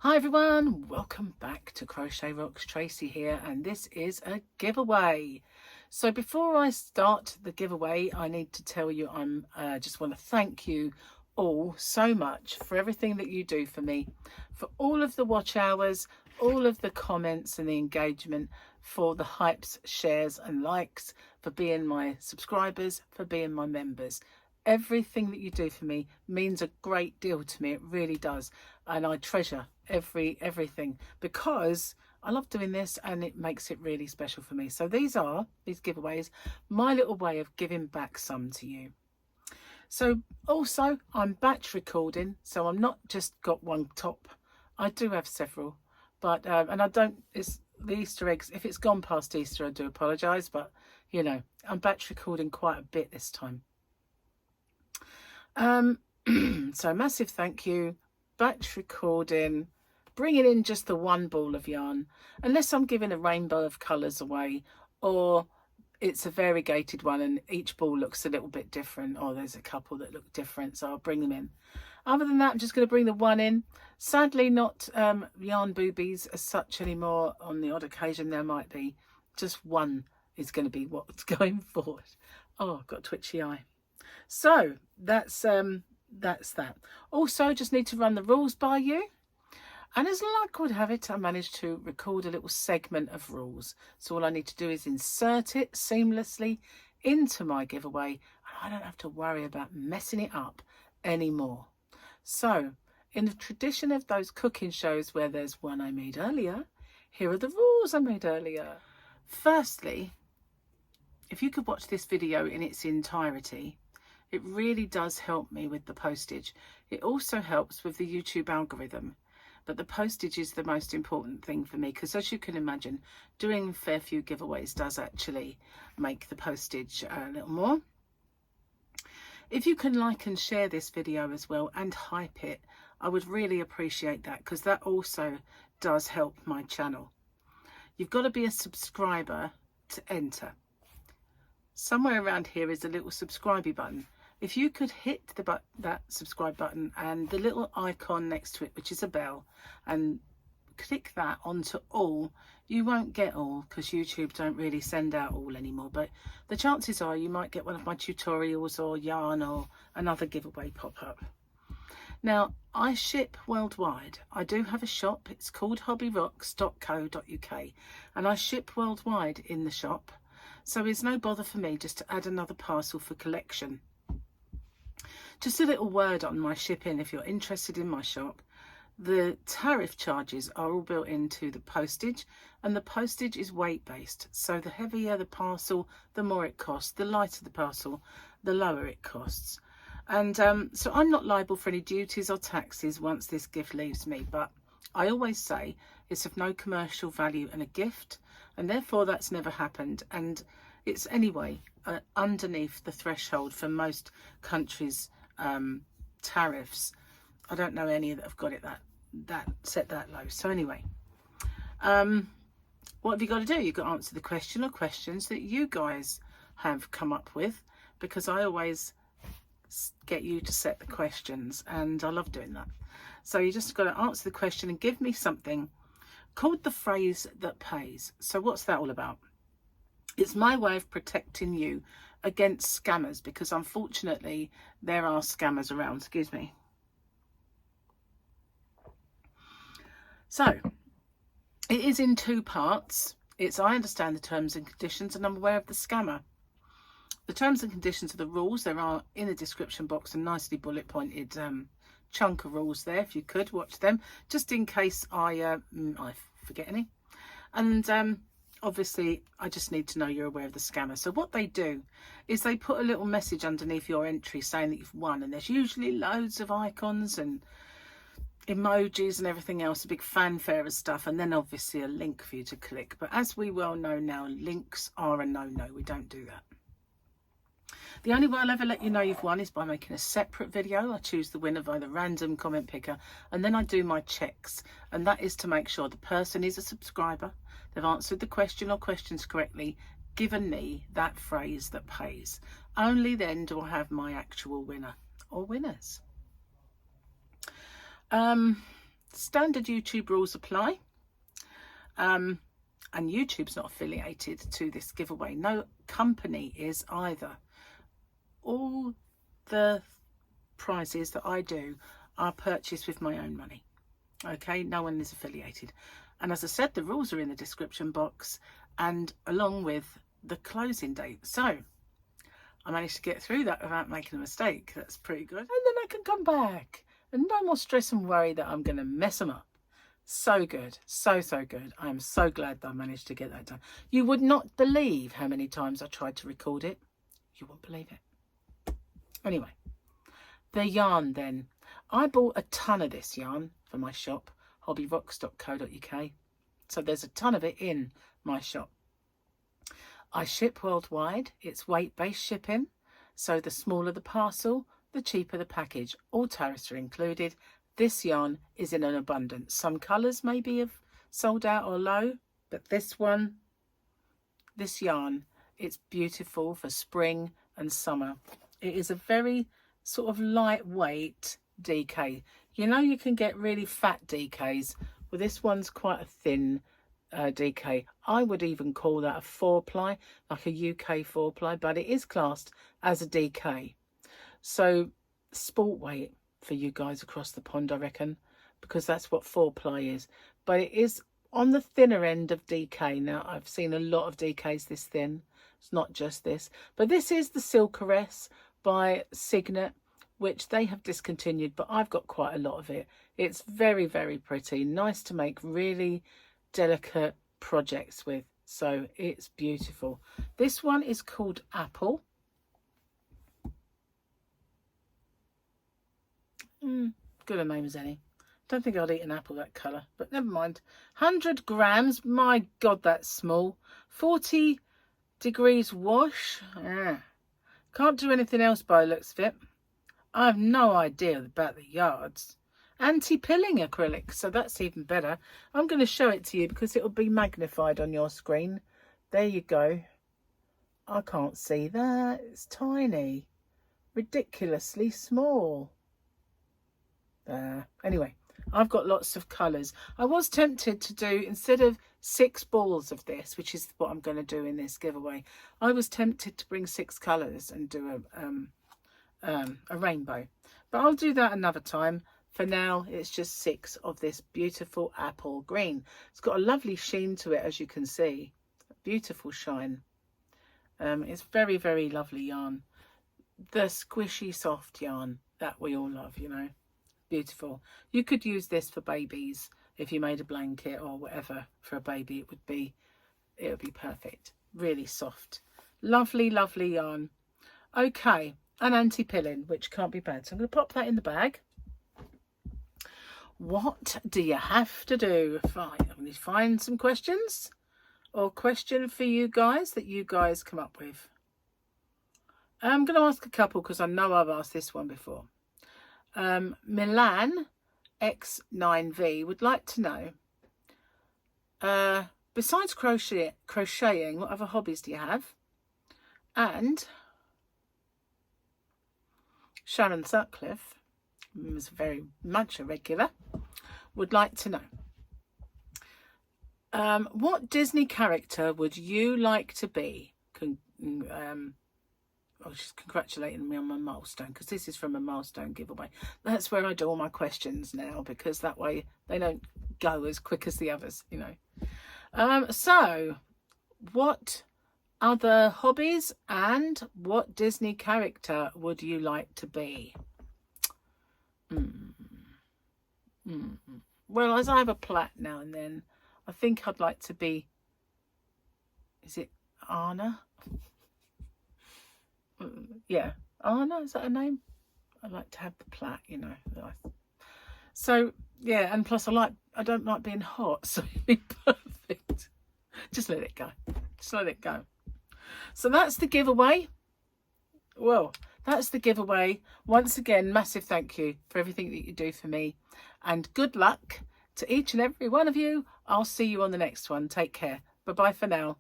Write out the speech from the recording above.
Hi everyone, welcome back to Crochet Rocks. Tracy here, and this is a giveaway. So before I start the giveaway, I need to tell you just want to thank you all so much for everything that you do for me, for all of the watch hours, all of the comments and the engagement, for the hypes, shares and likes, for being my subscribers, for being my members. Everything that you do for me means a great deal to me. It really does, and I treasure everything because I love doing this and it makes it really special for me. So these giveaways, my little way of giving back some to you. So also I'm batch recording, so I'm not just got one top. I do have several, but and I don't. It's the Easter eggs. If it's gone past Easter, I do apologise, but you know, I'm batch recording quite a bit this time. So massive thank you, batch recording, bringing in just the one ball of yarn, unless I'm giving a rainbow of colours away, or it's a variegated one and each ball looks a little bit different, or there's a couple that look different, so I'll bring them in. Other than that, I'm just going to bring the one in. Sadly not yarn boobies as such anymore. On the odd occasion there might be. Just one is going to be what's going forward. Oh, I've got a twitchy eye. So that's that. Also, just need to run the rules by you, and as luck would have it, I managed to record a little segment of rules. So all I need to do is insert it seamlessly into my giveaway, and I don't have to worry about messing it up anymore. So in the tradition of those cooking shows where there's one I made earlier, here are the rules I made earlier. Firstly, if you could watch this video in its entirety, it really does help me with the postage. It also helps with the YouTube algorithm, but the postage is the most important thing for me, because as you can imagine, doing a fair few giveaways does actually make the postage a little more. If you can like and share this video as well and hype it, I would really appreciate that, because that also does help my channel. You've got to be a subscriber to enter. Somewhere around here is a little subscribe button. If you could hit that subscribe button and the little icon next to it, which is a bell, and click that onto all, you won't get all because YouTube don't really send out all anymore, but the chances are you might get one of my tutorials or yarn or another giveaway pop up. Now, I ship worldwide. I do have a shop. It's called hobbyrocks.co.uk, and I ship worldwide in the shop. So it's no bother for me just to add another parcel for collection. Just a little word on my shipping if you're interested in my shop. The tariff charges are all built into the postage, and the postage is weight based. So the heavier the parcel, the more it costs. The lighter the parcel, the lower it costs. And so I'm not liable for any duties or taxes once this gift leaves me, but I always say it's of no commercial value and a gift, and therefore that's never happened, and it's anyway underneath the threshold for most countries' tariffs. I don't know any that have got it that set that low. So anyway, what have you got to do? You've got to answer the question or questions that you guys have come up with, because I always get you to set the questions and I love doing that. So you just got to answer the question and give me something called the phrase that pays. So what's that all about? It's my way of protecting you against scammers, because unfortunately there are scammers around. Excuse me. So it is in two parts. It's I understand the terms and conditions and I'm aware of the scammer. The terms and conditions are the rules. There are in the description box a nicely bullet pointed chunk of rules there. If you could watch them, just in case I forget any. And obviously I just need to know you're aware of the scammer. So what they do is they put a little message underneath your entry saying that you've won, and there's usually loads of icons and emojis and everything else, a big fanfare of stuff, and then obviously a link for you to click. But as we well know now, links are a no-no. We don't do that. The only way I'll ever let you know you've won is by making a separate video. I choose the winner by the random comment picker, and then I do my checks, and that is to make sure the person is a subscriber, they've answered the question or questions correctly, given me that phrase that pays. Only then do I have my actual winner or winners. standard YouTube rules apply. And YouTube's not affiliated to this giveaway. No company is either. All the prizes that I do are purchased with my own money. Okay, no one is affiliated. And as I said, the rules are in the description box and along with the closing date. So I managed to get through that without making a mistake. That's pretty good. And then I can come back and no more stress and worry that I'm going to mess them up. So good. So good. I am so glad that I managed to get that done. You would not believe how many times I tried to record it. You won't believe it. Anyway, the yarn then. I bought a ton of this yarn for my shop, hobbyrocks.co.uk. So there's a ton of it in my shop. I ship worldwide. It's weight-based shipping. So the smaller the parcel, the cheaper the package. All tariffs are included. This yarn is in an abundance. Some colours maybe have sold out or low, but this one, this yarn, it's beautiful for spring and summer. It is a very sort of lightweight DK. You know, you can get really fat DKs. Well, this one's quite a thin DK. I would even call that a 4-ply, like a UK 4-ply, but it is classed as a DK. So sport weight for you guys across the pond, I reckon, because that's what 4-ply is. But it is on the thinner end of DK. Now, I've seen a lot of DKs this thin. It's not just this. But this is the Silkeress by Signet, which they have discontinued, but I've got quite a lot of it. It's very, very pretty. Nice to make really delicate projects with. So it's beautiful. This one is called Apple. Good a name as any. Don't think I'd eat an apple that colour, but never mind. 100 grams. My God, that's small. 40 degrees wash. Can't do anything else by the looks of it. I have no idea about the yards. Anti-pilling acrylic, so that's even better. I'm going to show it to you because it will be magnified on your screen. There you go. I can't see that. It's tiny. Ridiculously small. There. Anyway, I've got lots of colours. I was tempted to do, instead of 6 balls of this, which is what I'm going to do in this giveaway, I was tempted to bring 6 colours and do a rainbow. But I'll do that another time. For now, it's just 6 of this beautiful apple green. It's got a lovely sheen to it, as you can see. Beautiful shine. It's very, very lovely yarn. The squishy, soft yarn that we all love, you know. Beautiful. You could use this for babies if you made a blanket or whatever for a baby. It would be perfect. Really soft. Lovely, lovely yarn. Okay, and anti-pilling, which can't be bad. So I'm going to pop that in the bag. What do you have to do? Fine. I'm going to find some questions or question for you guys that you guys come up with. I'm going to ask a couple because I know I've asked this one before. Milan X9V would like to know, besides crocheting, what other hobbies do you have? And Sharon Sutcliffe, who's very much a regular, would like to know, what Disney character would you like to be? Oh, she's congratulating me on my milestone, because this is from a milestone giveaway. That's where I do all my questions now, because that way they don't go as quick as the others, you know. So, what other hobbies and what Disney character would you like to be? Well, as I have a plait now and then, I think I'd like to be, is it Anna? Yeah, Anna, is that her name? I like to have the plait, you know. So yeah, and plus I don't like being hot, so it'd be perfect. Just let it go. Just let it go. So that's the giveaway. Well, that's the giveaway. Once again, massive thank you for everything that you do for me, and good luck to each and every one of you. I'll see you on the next one. Take care. Bye bye for now.